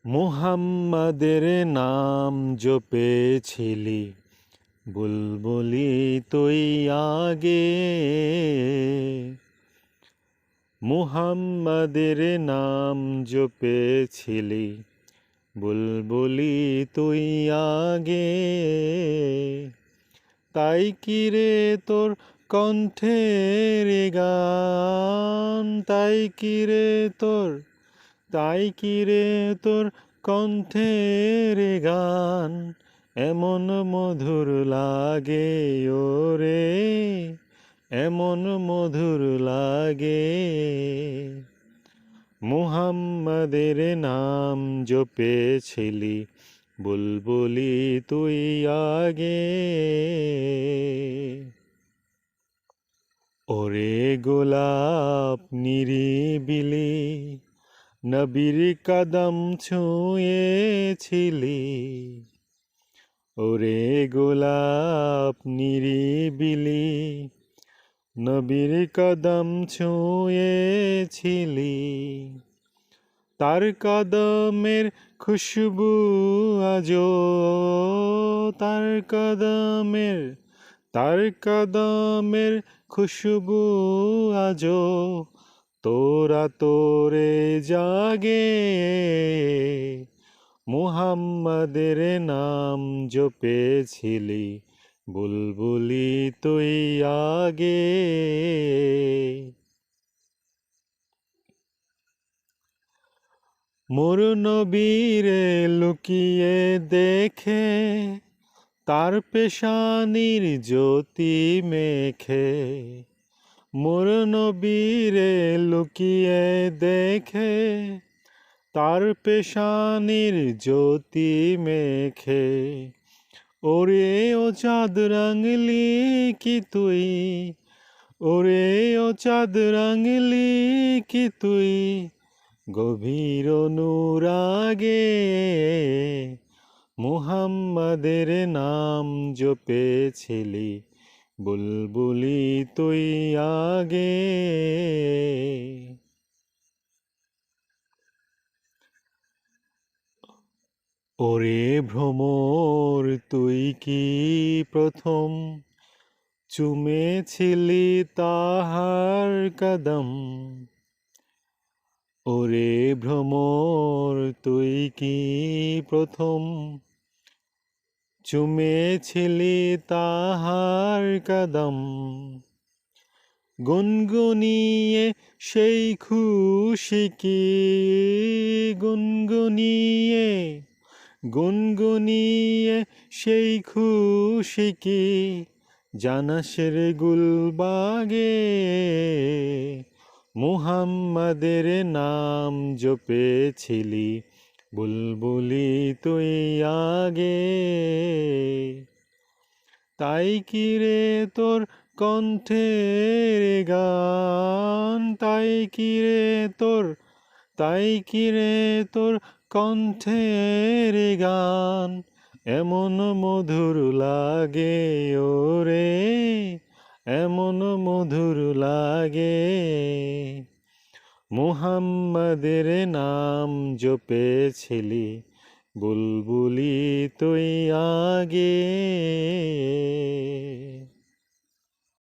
মুহাম্মাদের নাম জপেছিলি বুলবুলি তুই আগে। মুহাম্মাদের নাম জপেছিলি বুলবুলি তুই আগে। তাই কি রে তোর কণ্ঠের গান, তাই কি রে তোর কণ্ঠের গান এমন মধুর লাগে ওরে, এমন মধুর লাগে। মুহাম্মাদের নাম জপেছিলি বুলবুলি তুই আগে। ওরে গোলাপ নিরিবিলি নবীর কদম ছুঁয়েছিলি। ওরে গোলাপ নিরিবিলি নবীর কদম ছুঁয়েছিলি। তার কদমের খুশবু আজো, তার কদমের খুশবু আজো তোরা তোরে জাগে। মুহাম্মাদের নাম জপেছিলি বুলবুলি তুই আগে। মোর নবীরে লুকিয়ে দেখে তার পেশানির জ্যোতি মেখে। মোর নবীরে লুকিয়ে দেখে তার পেশানির জ্যোতি মেখে। ওরে ও চাঁদ রাঙলি কি তুই, ওরে ও চাঁদ রাঙলি কি তুই গভীর অনুরাগে। মুহাম্মাদের নাম জপেছিলি বুলবুলি তুই আগে। ওরে ভ্রমর তুই কি প্রথম চুমেছিলি তাহার কদম। ওরে ভ্রমর তুই কি প্রথম চুমেছিলি তাহার কদম। গুনগুনিয়ে সেই খুশি কি, গুনগুনিয়ে সেই খুশি কি জানাস রে গুলবাগে। মুহাম্মাদের নাম জপেছিলি বুলবুলি তুই আগে। তাই কি রে তোর কণ্ঠের গান, তাই কি রে তোর কণ্ঠের গান এমন মধুর লাগে ওরে, এমন মধুর লাগে। মুহাম্মাদের নাম জপেছিলি বুলবুলি তুই আগে।